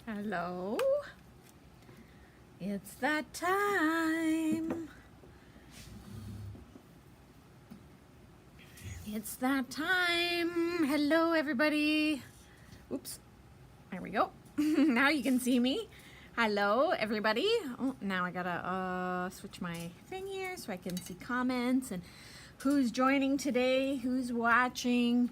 Hello. It's that time. It's that time. Hello, everybody. Oops. There we go. Now you can see me. Hello, everybody. Oh, now I gotta switch my thing here so I can see comments and who's joining today, who's watching.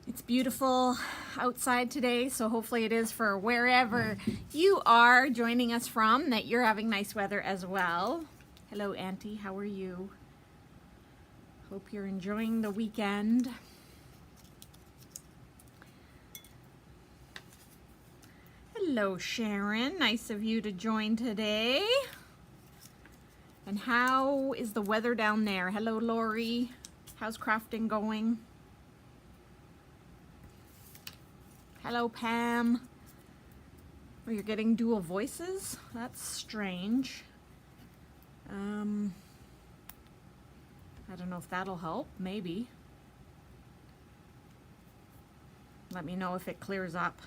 It's beautiful outside today, so hopefully it is for wherever you are joining us from, that you're having nice weather as well. Hello, Auntie. How are you? Hope you're enjoying the weekend. Hello, Sharon. Nice of you to join today. And how is the weather down there? Hello, Lori. How's crafting going? Hello, Pam. Oh, you're getting dual voices? That's strange. I don't know if that'll help. Maybe. Let me know if it clears up.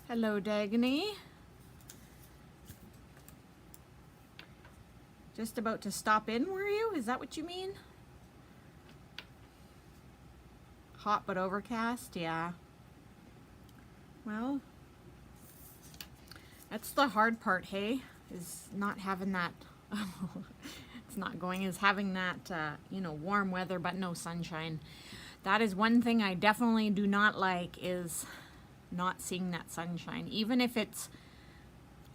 Hello, Dagny. Just about to stop in, were you? Is that what you mean? Hot but overcast, yeah. Well, that's the hard part, hey? Is not having that, it's not going, is having that, warm weather but no sunshine. That is one thing I definitely do not like, is not seeing that sunshine. Even if it's,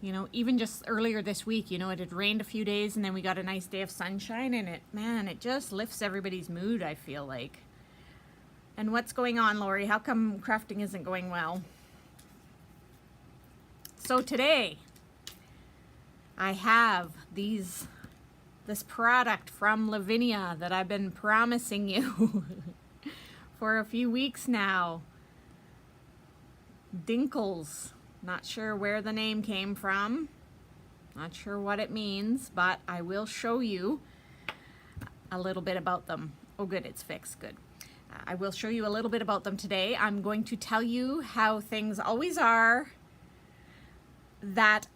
even just earlier this week, it had rained a few days and then we got a nice day of sunshine, and it just lifts everybody's mood, I feel like. And what's going on, Lori? How come crafting isn't going well? So today, I have this product from Lavinia that I've been promising you for a few weeks now. Dinkles. Not sure where the name came from. Not sure what it means, but I will show you a little bit about them. Oh, good, it's fixed. Good. I will show you a little bit about them today. I'm going to tell you how things always are, that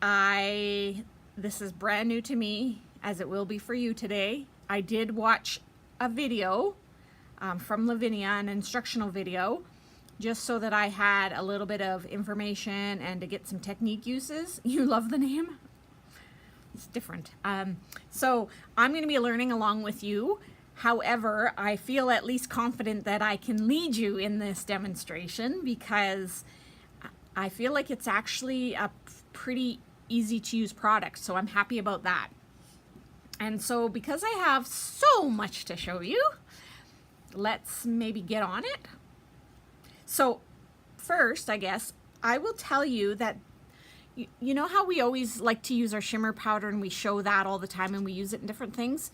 this is brand new to me, as it will be for you today. I did watch a video from Lavinia, an instructional video, just so that I had a little bit of information and to get some technique uses. You love the name? It's different. So I'm going to be learning along with you. However, I feel at least confident that I can lead you in this demonstration, because I feel like it's actually a pretty easy to use product, so I'm happy about that. And so because I have so much to show you, let's maybe get on it. So first, I guess, I will tell you that you know how we always like to use our shimmer powder, and we show that all the time and we use it in different things?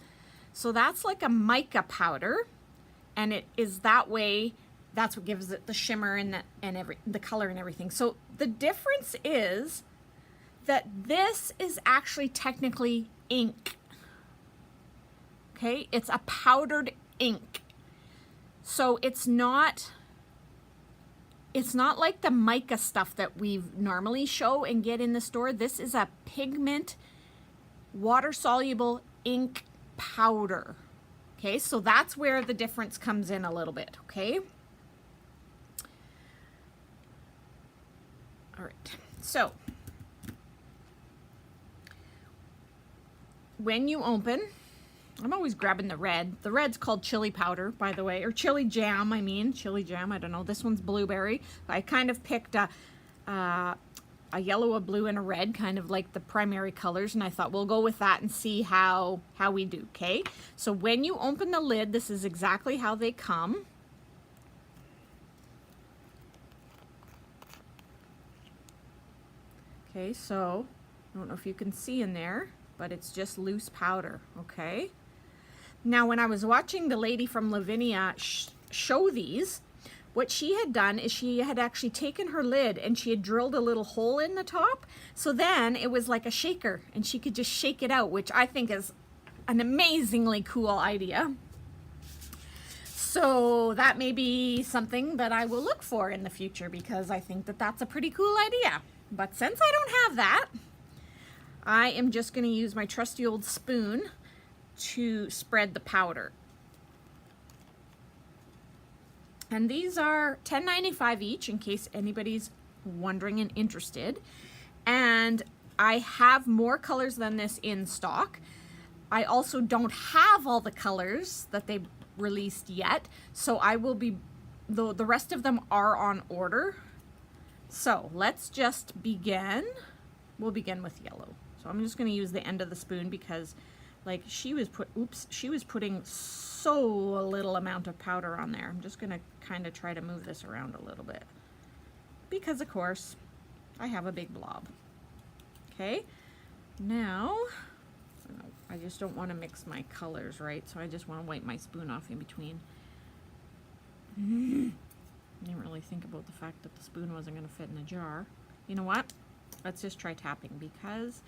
So that's like a mica powder, and it is that way. That's what gives it the shimmer and the color and everything. So the difference is that this is actually technically ink. Okay, it's a powdered ink. So it's not like the mica stuff that we normally show and get in the store. This is a pigment, water-soluble ink powder. Okay, so that's where the difference comes in a little bit, okay? All right, so when you open, I'm always grabbing the red. The red's called chili powder, by the way, or chili jam, chili jam, I don't know. This one's blueberry. I kind of picked a yellow, a blue, and a red, kind of like the primary colors, and I thought we'll go with that and see how we do, okay? So when you open the lid, this is exactly how they come. Okay, so I don't know if you can see in there, but it's just loose powder, okay? Now, when I was watching the lady from Lavinia show these, what she had done is she had actually taken her lid and she had drilled a little hole in the top. So then it was like a shaker, and she could just shake it out, which I think is an amazingly cool idea. So that may be something that I will look for in the future because I think that that's a pretty cool idea. But since I don't have that, I am just going to use my trusty old spoon to spread the powder. And these are $10.95 each in case anybody's wondering and interested. And I have more colors than this in stock. I also don't have all the colors that they released yet, so I will be, the rest of them are on order. So let's just begin. We'll begin with yellow. So I'm just going to use the end of the spoon because like she was putting so little amount of powder on there. I'm just going to kind of try to move this around a little bit because of course I have a big blob. Okay, now I just don't want to mix my colors right, so I just want to wipe my spoon off in between. I didn't really think about the fact that the spoon wasn't going to fit in a jar. You know what? Let's just try tapping because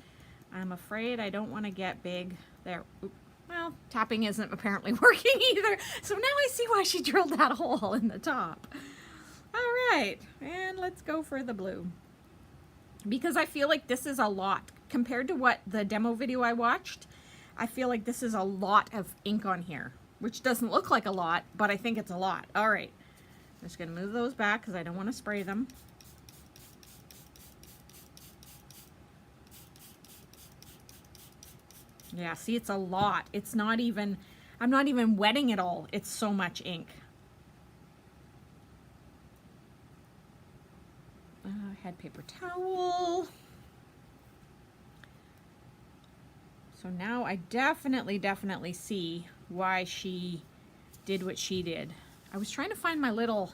I'm afraid I don't want to get big there. Oop. Well, tapping isn't apparently working either, so now I see why she drilled that hole in the top. All right, and let's go for the blue. Because I feel like this is a lot. Compared to what the demo video I watched, I feel like this is a lot of ink on here, which doesn't look like a lot, but I think it's a lot. All right, I'm just gonna move those back because I don't want to spray them. Yeah, see, it's a lot. It's not even, I'm not even wetting it all. It's so much ink. Had paper towel. So now I definitely see why she did what she did. I was trying to find my little,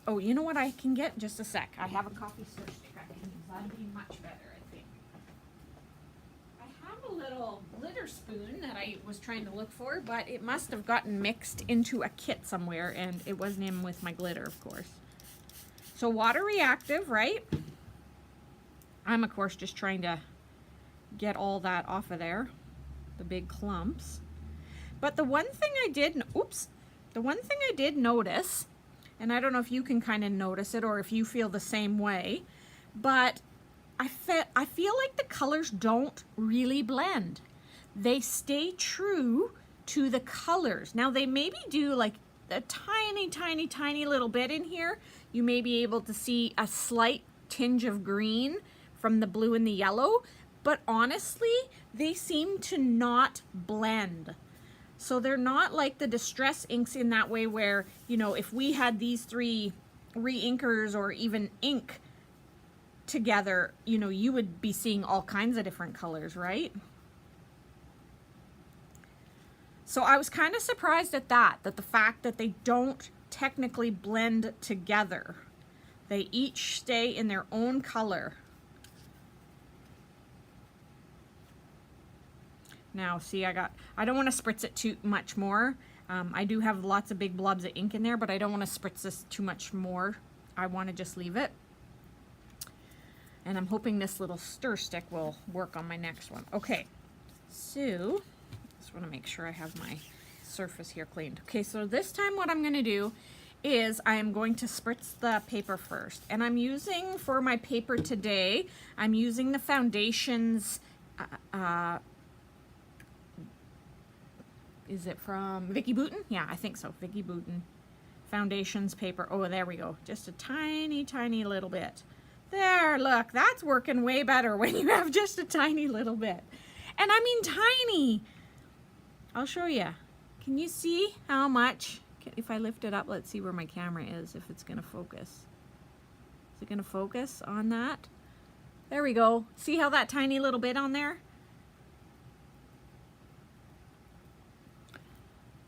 oh, you know what I can get? Just a sec. I have a coffee stir stick I can use. That'd be much better, I think. I have a little glitter spoon that I was trying to look for, but it must have gotten mixed into a kit somewhere, and it wasn't in with my glitter, of course. So water reactive, right? I'm, of course, just trying to get all that off of there, the big clumps. But the one thing I did, the one thing I did notice, and I don't know if you can kind of notice it or if you feel the same way, but I feel like the colors don't really blend. They stay true to the colors. Now they maybe do like a tiny little bit in here. You may be able to see a slight tinge of green from the blue and the yellow, but honestly, they seem to not blend. So they're not like the Distress inks in that way where, you know, if we had these three re-inkers or even ink together, you know, you would be seeing all kinds of different colors, right? So I was kind of surprised at that the fact that they don't technically blend together. They each stay in their own color. Now, see, I don't want to spritz it too much more. I do have lots of big blobs of ink in there, but I don't want to spritz this too much more. I want to just leave it. And I'm hoping this little stir stick will work on my next one. Okay, so just want to make sure I have my surface here cleaned. Okay, so this time what I'm going to do is I am going to spritz the paper first. And I'm using, for my paper today, I'm using the Foundations, is it from Vicki Boutin? Yeah, I think so, Vicki Boutin. Foundations paper. Oh, there we go. Just a tiny little bit. There, look, that's working way better when you have just a tiny little bit. And I mean tiny. I'll show you. Can you see how much? If I lift it up, let's see where my camera is, if it's gonna focus. Is it gonna focus on that? There we go. See how that tiny little bit on there?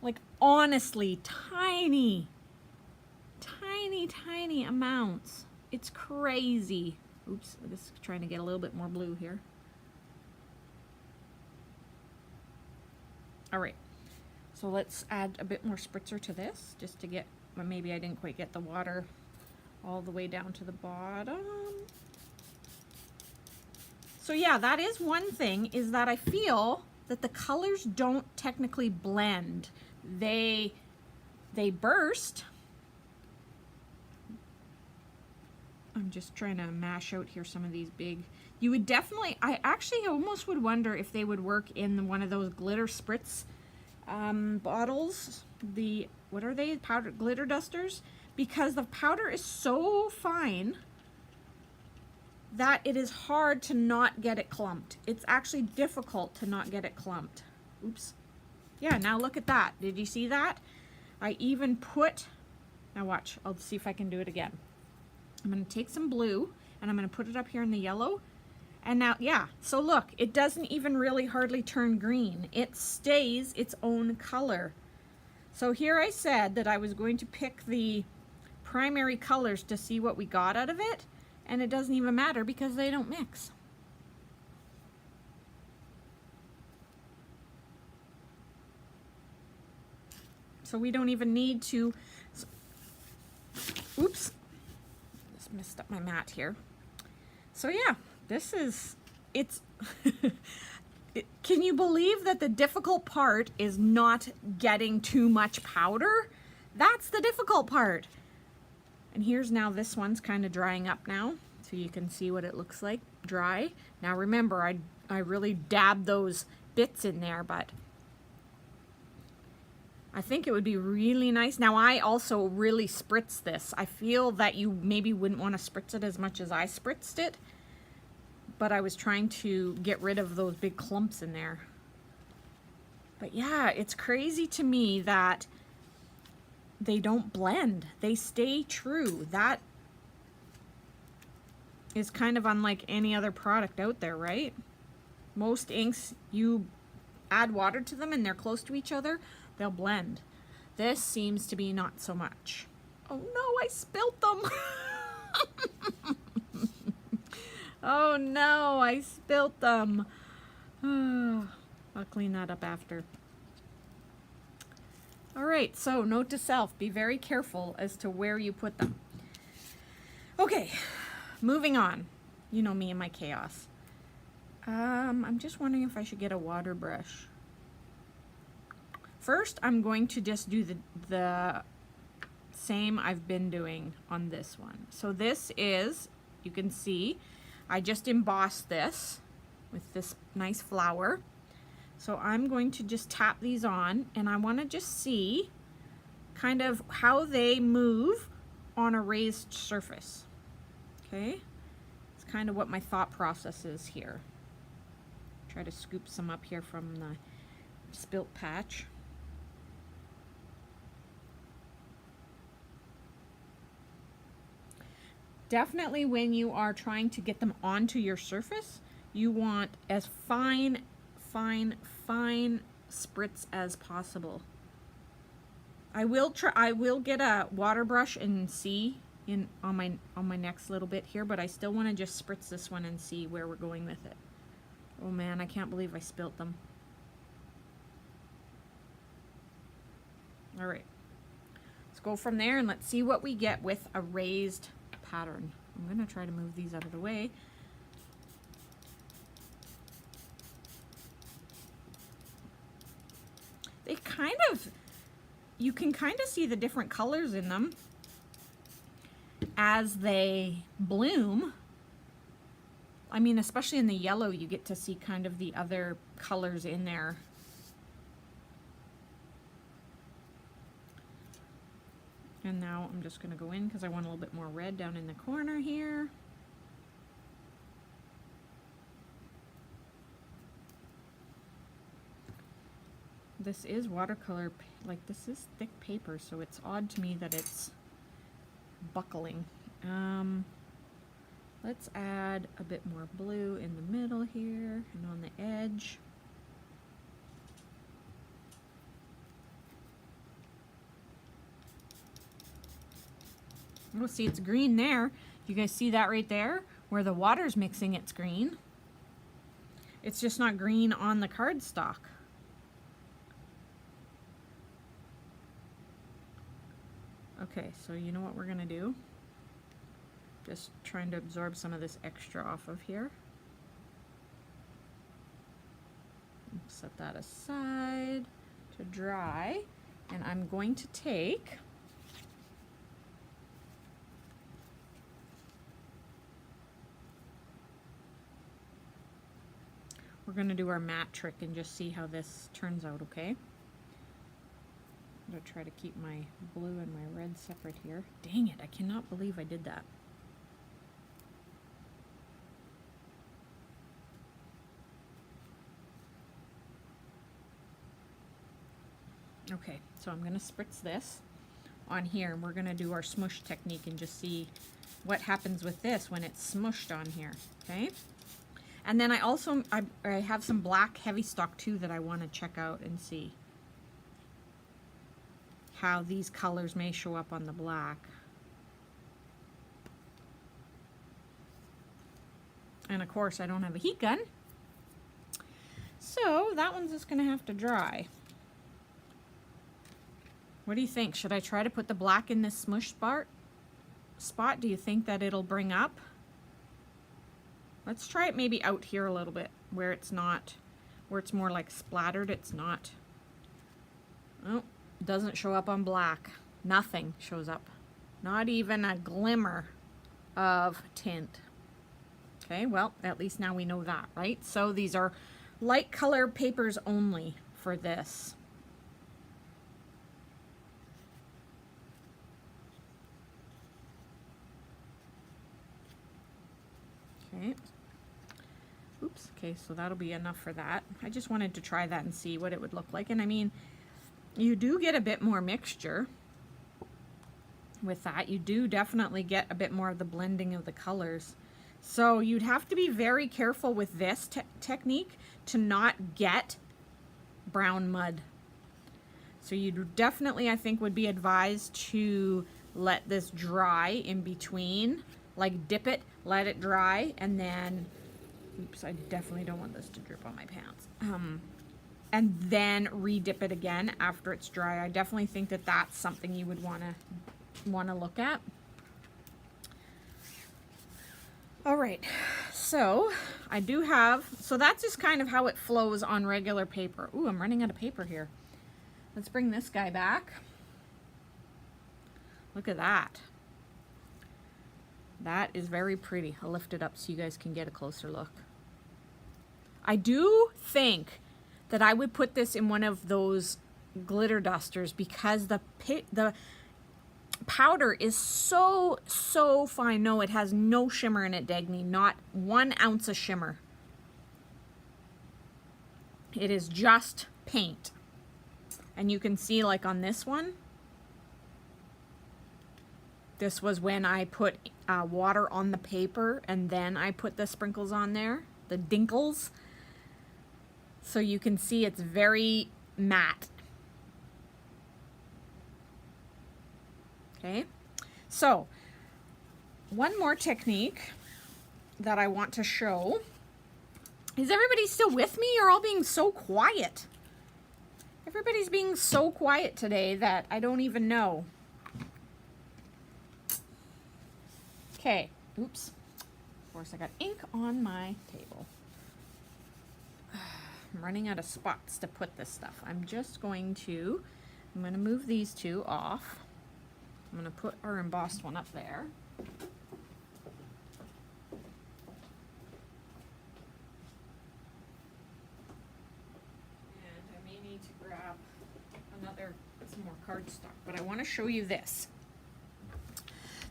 Like honestly, tiny amounts. It's crazy. Oops, I'm just trying to get a little bit more blue here. All right, so let's add a bit more spritzer to this, just to get, well, maybe I didn't quite get the water all the way down to the bottom. So yeah, that is one thing, is that I feel that the colors don't technically blend. They they burst. I'm just trying to mash out here some of these big. You would definitely, I actually almost would wonder if they would work in one of those glitter spritz bottles. The, what are they? Powder glitter dusters? Because the powder is so fine that it is hard to not get it clumped. It's actually difficult to not get it clumped. Oops. Yeah, now look at that. Did you see that? I even put, now watch, I'll see if I can do it again. I'm gonna take some blue and I'm gonna put it up here in the yellow. And now, yeah, so look, it doesn't even really hardly turn green. It stays its own color. So here I said that I was going to pick the primary colors to see what we got out of it, and it doesn't even matter because they don't mix. So we don't even need to, oops, just messed up my mat here. So yeah, this is, it's, can you believe that the difficult part is not getting too much powder? That's the difficult part. And here's now, this one's kind of drying up now, so you can see what it looks like dry. Now remember, I really dabbed those bits in there, but I think it would be really nice. Now I also really spritz this. I feel that you maybe wouldn't want to spritz it as much as I spritzed it, but I was trying to get rid of those big clumps in there. But yeah, it's crazy to me that they don't blend. They stay true. That is kind of unlike any other product out there, right? Most inks, you add water to them and they're close to each other, they'll blend. This seems to be not so much. Oh no, I spilt them. Oh no, I spilt them. I'll clean that up after. All right, so note to self, be very careful as to where you put them. Okay, moving on. You know me and my chaos. I'm just wondering if I should get a water brush. First, I'm going to just do the same I've been doing on this one. So this is, you can see, I just embossed this with this nice flower. So I'm going to just tap these on, and I want to just see kind of how they move on a raised surface. Okay, it's kind of what my thought process is here. Try to scoop some up here from the spilt patch. Definitely when you are trying to get them onto your surface, you want as fine spritz as possible. I will get a water brush and see on my next little bit here, but I still want to just spritz this one and see where we're going with it. Oh man, I can't believe I spilt them. All right, let's go from there and let's see what we get with a raised pattern. I'm going to try to move these out of the way. They kind of, you can kind of see the different colors in them as they bloom. I mean, especially in the yellow, you get to see kind of the other colors in there. And now I'm just going to go in because I want a little bit more red down in the corner here. This is watercolor, like this is thick paper, so it's odd to me that it's buckling. Let's add a bit more blue in the middle here and on the edge. Oh, see, it's green there. You guys see that right there? Where the water's mixing, it's green. It's just not green on the cardstock. Okay, so you know what we're gonna do? Just trying to absorb some of this extra off of here. Set that aside to dry. And I'm going to take we're going to do our matte trick and just see how this turns out, okay? I'm going to try to keep my blue and my red separate here. Dang it, I cannot believe I did that. Okay, so I'm going to spritz this on here, and we're going to do our smush technique and just see what happens with this when it's smushed on here, okay? And then I have some black heavy stock too that I want to check out and see how these colors may show up on the black. And of course I don't have a heat gun, so that one's just going to have to dry. What do you think? Should I try to put the black in this smush spot? Do you think that it'll bring up? Let's try it maybe out here a little bit where it's not, where it's more like splattered. It's not. Oh, doesn't show up on black. Nothing shows up. Not even a glimmer of tint. Okay, well, at least now we know that, right? So these are light color papers only for this. Okay. Oops. Okay, so that'll be enough for that. I just wanted to try that and see what it would look like. And I mean, you do get a bit more mixture with that. You do definitely get a bit more of the blending of the colors. So you'd have to be very careful with this technique to not get brown mud. So you definitely, I think, would be advised to let this dry in between. Like dip it, let it dry, and then, oops, I definitely don't want this to drip on my pants. And then re-dip it again after it's dry. I definitely think that that's something you would want to look at. All right, so I do have, so that's just kind of how it flows on regular paper. Ooh, I'm running out of paper here. Let's bring this guy back. Look at that. That is very pretty. I'll lift it up so you guys can get a closer look. I do think that I would put this in one of those glitter dusters because the powder is so fine. No, it has no shimmer in it, Dagny. Not 1 ounce of shimmer. It is just paint. And you can see, like on this one, this was when I put water on the paper and then I put the sprinkles on there, the Dinkles. So you can see it's very matte. Okay, so one more technique that I want to show. Is everybody still with me? You're all being so quiet. Everybody's being so quiet today that I don't even know. Okay, oops. Of course, I got ink on my table. I'm running out of spots to put this stuff. I'm going to move these two off. I'm going to put our embossed one up there. And I may need to grab some more cardstock, but I want to show you this.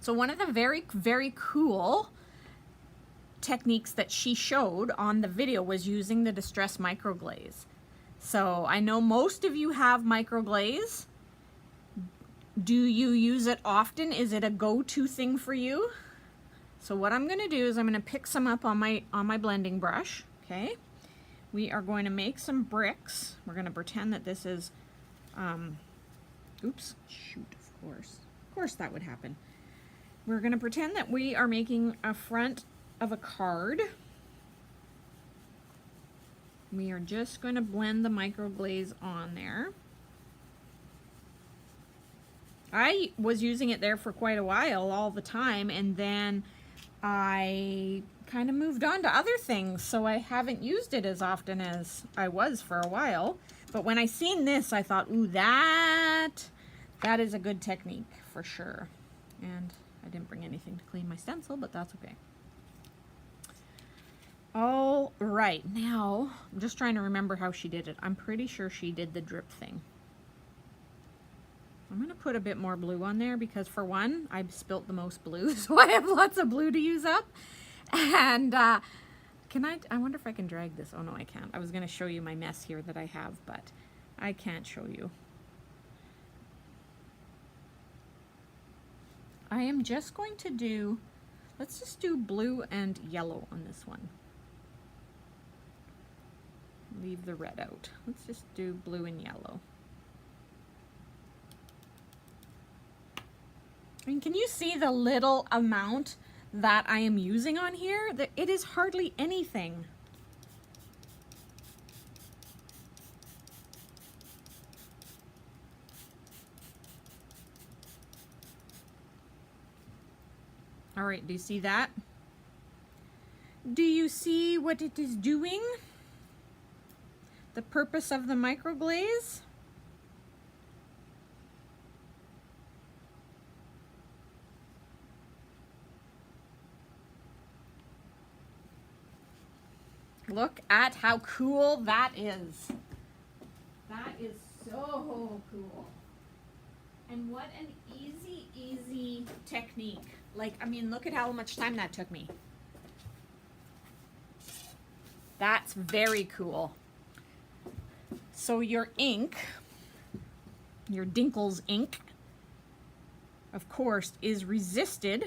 So one of the very cool techniques that she showed on the video was using the Distress Microglaze. So I know most of you have microglaze. Do you use it often? Is it a go-to thing for you? So what I'm going to do is I'm going to pick some up on my blending brush. Okay, we are going to make some bricks. We're going to pretend that this is oops, shoot, of course that would happen. We're going to pretend that we are making a front of a card. We are just going to blend the microglaze on there. I was using it there for quite a while, all the time, and then I kind of moved on to other things, so I haven't used it as often as I was for a while. But when I seen this, I thought, ooh, that is a good technique for sure. And I didn't bring anything to clean my stencil, but that's okay. All right, now I'm just trying to remember how she did it. I'm pretty sure she did the drip thing. I'm gonna put a bit more blue on there because for one, I've spilt the most blue, so I have lots of blue to use up. And I wonder if I can drag this. Oh no, I can't. I was gonna show you my mess here that I have, but I can't show you. I am just going to do, let's just do blue and yellow on this one. Leave the red out. Let's just do blue and yellow. And can you see the little amount that I am using on here? It is hardly anything. All right, do you see that? Do you see what it is doing? The purpose of the microglaze? Look at how cool that is. That is so cool. And what an easy technique. Like, I mean, look at how much time that took me. That's very cool. So your ink, your Dinkles ink, of course, is resisted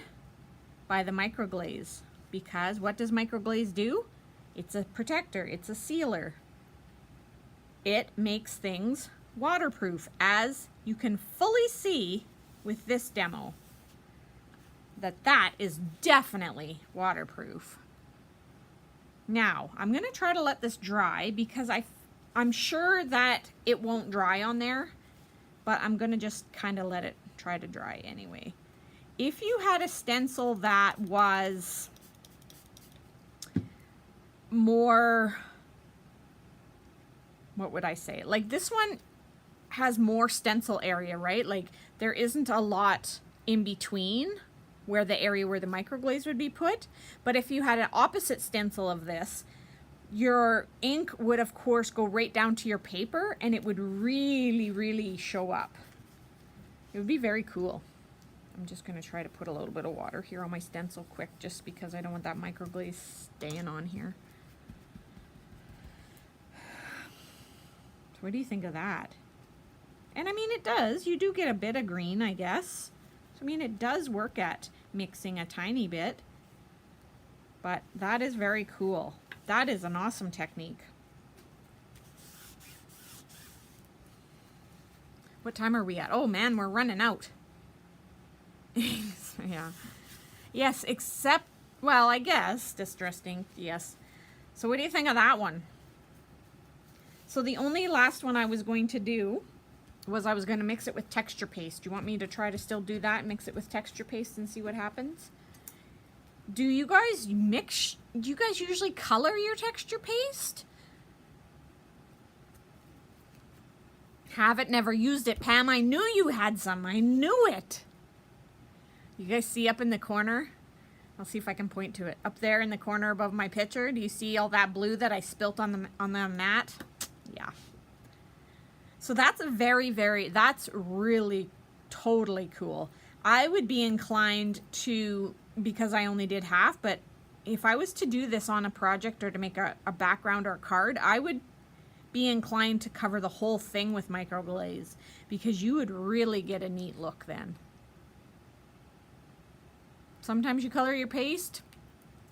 by the microglaze. Because what does microglaze do? It's a protector, it's a sealer. It makes things waterproof, as you can fully see with this demo. That is definitely waterproof. Now, I'm gonna try to let this dry because I'm sure that it won't dry on there, but I'm gonna just kind of let it try to dry anyway. If you had a stencil that was more, what would I say? Like this one has more stencil area, right? Like there isn't a lot in between where the area where the microglaze would be put. But if you had an opposite stencil of this, your ink would of course go right down to your paper and it would really show up. It would be very cool. I'm just gonna try to put a little bit of water here on my stencil quick, just because I don't want that microglaze staying on here. So what do you think of that? And I mean, it does, you do get a bit of green, I guess. So I mean, it does work at mixing a tiny bit, but that is very cool. That is an awesome technique. What time are we at? Oh man, we're running out. Yeah. Yes, except, well, I guess, distress ink, yes. So what do you think of that one? So the only last one I was going to do was I was going to mix it with texture paste. Do you want me to try to still do that, mix it with texture paste and see what happens? Do you guys usually color your texture paste? Haven't, never used it. Pam, I knew you had some. I knew it. You guys see up in the corner? I'll see if I can point to it. Up there in the corner above my picture, do you see all that blue that I spilt on the mat? Yeah. So that's that's really totally cool. I would be inclined to, because I only did half, but if I was to do this on a project or to make a background or a card, I would be inclined to cover the whole thing with microglaze, because you would really get a neat look then. Sometimes you color your paste.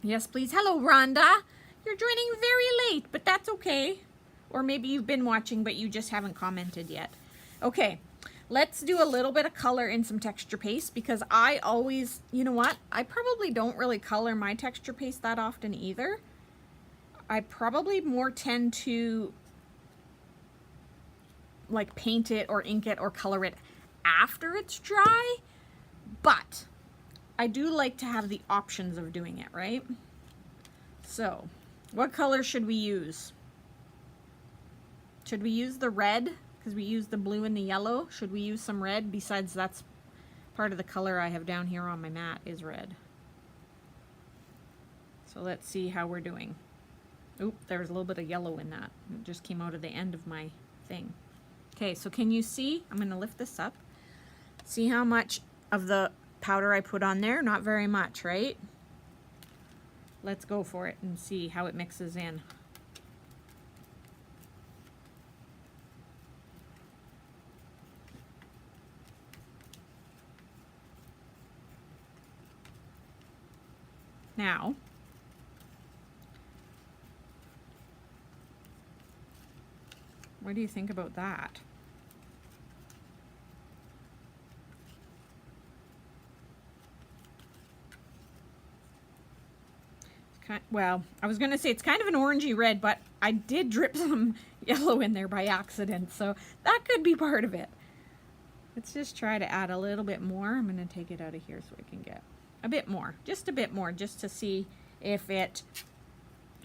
Yes, please. Hello, Rhonda. You're joining very late, but that's okay. Or maybe you've been watching, but you just haven't commented yet. Okay, let's do a little bit of color in some texture paste, because I always, you know what? I probably don't really color my texture paste that often either. I probably more tend to like paint it or ink it or color it after it's dry, but I do like to have the options of doing it, right? So, what color should we use? Should we use the red? Because we used the blue and the yellow. Should we use some red? Besides, that's part of the color I have down here on my mat is red. So let's see how we're doing. Oop, there's a little bit of yellow in that. It just came out of the end of my thing. Okay, so can you see? I'm going to lift this up. See how much of the powder I put on there? Not very much, right? Let's go for it and see how it mixes in. Now, what do you think about that? Well, I was going to say it's kind of an orangey red, but I did drip some yellow in there by accident, so that could be part of it. Let's just try to add a little bit more. I'm going to take it out of here so I can get a bit more, just to see if it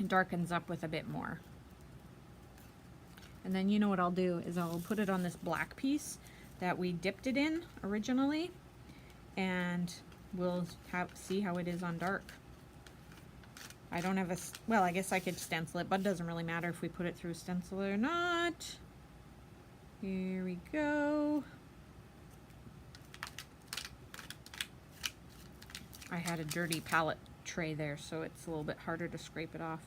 darkens up with a bit more. And then you know what I'll do is I'll put it on this black piece that we dipped it in originally, and we'll see how it is on dark. I don't have a, well, I guess I could stencil it, but it doesn't really matter if we put it through a stencil or not. Here we go. I had a dirty palette tray there, so it's a little bit harder to scrape it off.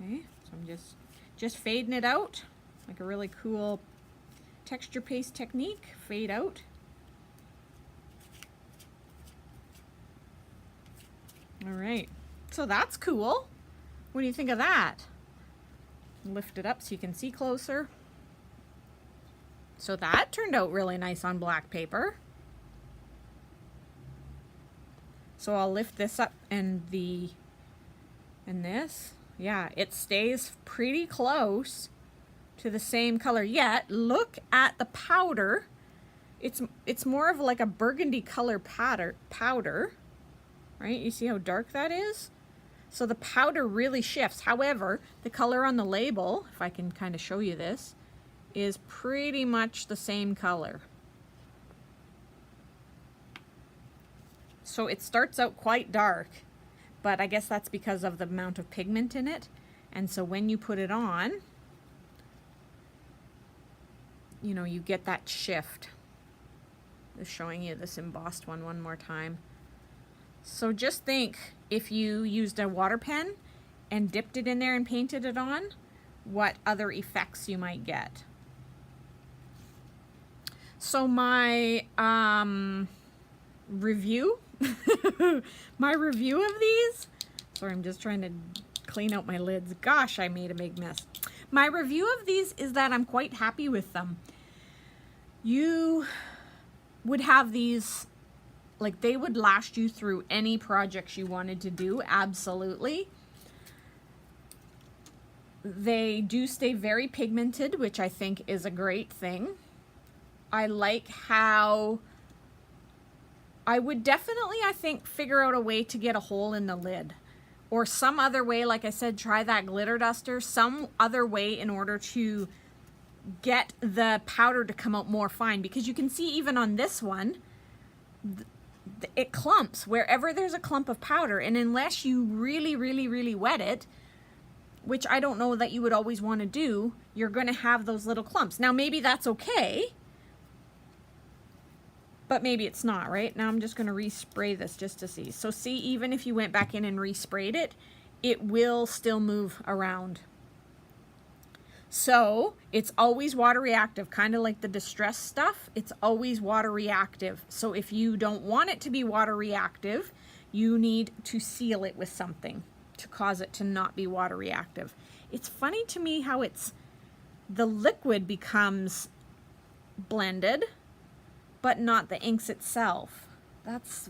Okay, so I'm just fading it out, like a really cool texture paste technique, fade out. All right, so that's cool. What do you think of that? Lift it up so you can see closer. So that turned out really nice on black paper. So I'll lift this up and this, yeah, it stays pretty close to the same color. Yet look at the powder. It's more of like a burgundy color powder, right? You see how dark that is? So the powder really shifts. However, the color on the label, if I can kind of show you this, is pretty much the same color. So it starts out quite dark, but I guess that's because of the amount of pigment in it. And so when you put it on, you know, you get that shift. Just showing you this embossed one more time. So just think, if you used a water pen and dipped it in there and painted it on, what other effects you might get. So my review, my review of these, sorry, I'm just trying to clean out my lids. Gosh, I made a big mess. My review of these is that I'm quite happy with them. You would have these, like, they would last you through any projects you wanted to do, absolutely. They do stay very pigmented, which I think is a great thing. I like how I would definitely, I think, figure out a way to get a hole in the lid. Or some other way, like I said, try that glitter duster, some other way in order to get the powder to come out more fine. Because you can see even on this one, it clumps wherever there's a clump of powder. And unless you really wet it, which I don't know that you would always want to do, you're going to have those little clumps. Now maybe that's okay, but maybe it's not, right? Now I'm just going to respray this just to see. So see, even if you went back in and resprayed it, it will still move around. So it's always water reactive, kind of like the distress stuff. It's always water reactive. So if you don't want it to be water reactive, you need to seal it with something to cause it to not be water reactive. It's funny to me how the liquid becomes blended, but not the inks itself. That's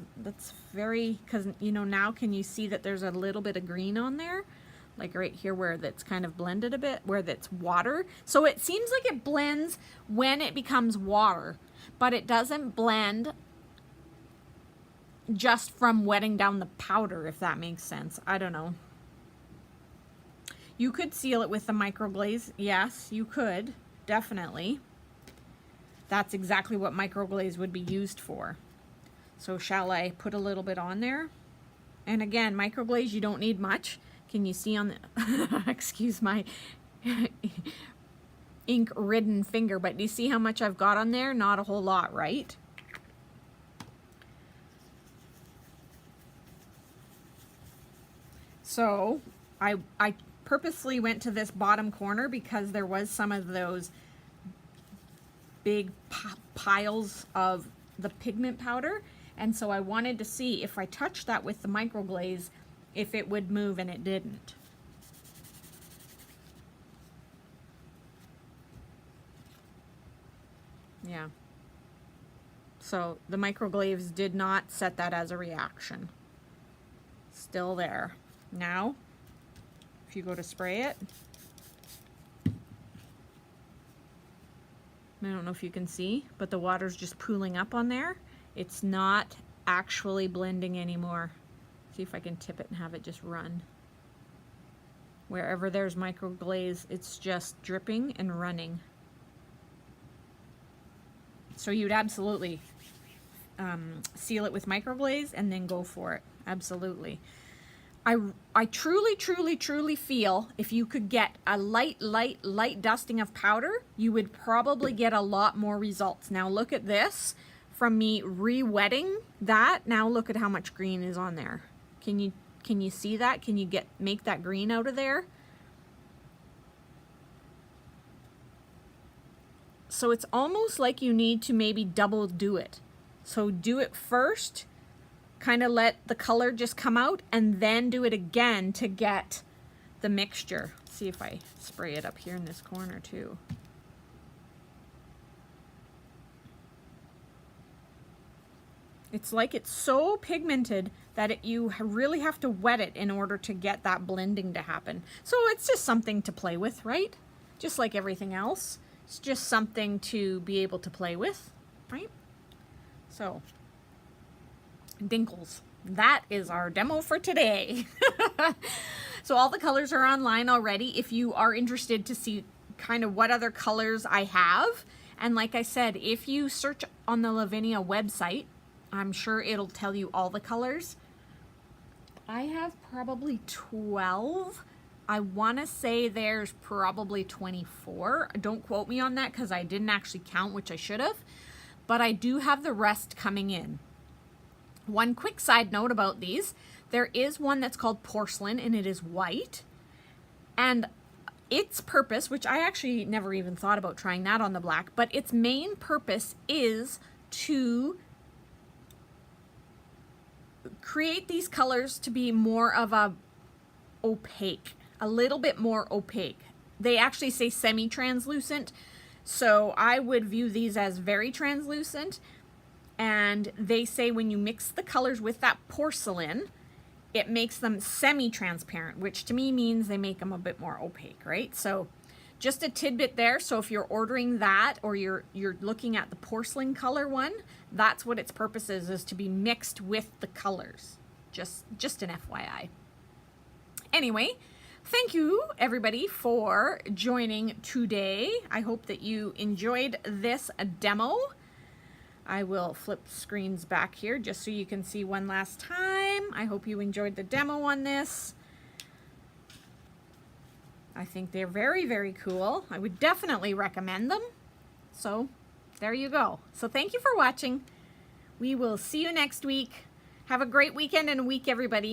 very, because you know, now can you see that there's a little bit of green on there? Like right here where that's kind of blended a bit, where that's water. So it seems like it blends when it becomes water, but it doesn't blend just from wetting down the powder, if that makes sense. I don't know. You could seal it with the microglaze. Yes, you could, definitely. That's exactly what microglaze would be used for. So shall I put a little bit on there? And again, microglaze, you don't need much. Can you see on the, excuse my ink-ridden finger, but do you see how much I've got on there? Not a whole lot, right? So I purposely went to this bottom corner because there was some of those big piles of the pigment powder, and so I wanted to see if I touched that with the microglaze if it would move, and it didn't. Yeah. So the microglaze did not set that as a reaction. Still there. Now, if you go to spray it, I don't know if you can see, but the water's just pooling up on there. It's not actually blending anymore. See if I can tip it and have it just run. Wherever there's microglaze, it's just dripping and running. So you'd absolutely seal it with microglaze and then go for it. Absolutely. I truly feel if you could get a light dusting of powder, you would probably get a lot more results. Now look at this from me re-wetting that. Now look at how much green is on there. Can you see that? Can you make that green out of there? So it's almost like you need to maybe double do it. So do it first, kind of let the color just come out, and then do it again to get the mixture. Let's see if I spray it up here in this corner too. It's like it's so pigmented that you really have to wet it in order to get that blending to happen. So it's just something to play with, right? Just like everything else. It's just something to be able to play with, right? So, Dinkles. That is our demo for today. So all the colors are online already if you are interested to see kind of what other colors I have. And like I said, if you search on the Lavinia website, I'm sure it'll tell you all the colors. I have probably 12. I want to say there's probably 24. Don't quote me on that because I didn't actually count, which I should have. But I do have the rest coming in. One quick side note about these. There is one that's called porcelain, and it is white. And its purpose, which I actually never even thought about trying that on the black, but its main purpose is to create these colors to be more of a opaque, a little bit more opaque. They actually say semi-translucent, so I would view these as very translucent. And they say when you mix the colors with that porcelain, it makes them semi-transparent, which to me means they make them a bit more opaque, right? So just a tidbit there. So if you're ordering that, or you're looking at the porcelain color one, that's what its purpose is to be mixed with the colors. Just an FYI. Anyway, thank you everybody for joining today. I hope that you enjoyed this demo. I will flip screens back here just so you can see one last time. I hope you enjoyed the demo on this. I think they're very cool. I would definitely recommend them. So there you go. So thank you for watching. We will see you next week. Have a great weekend and week, everybody.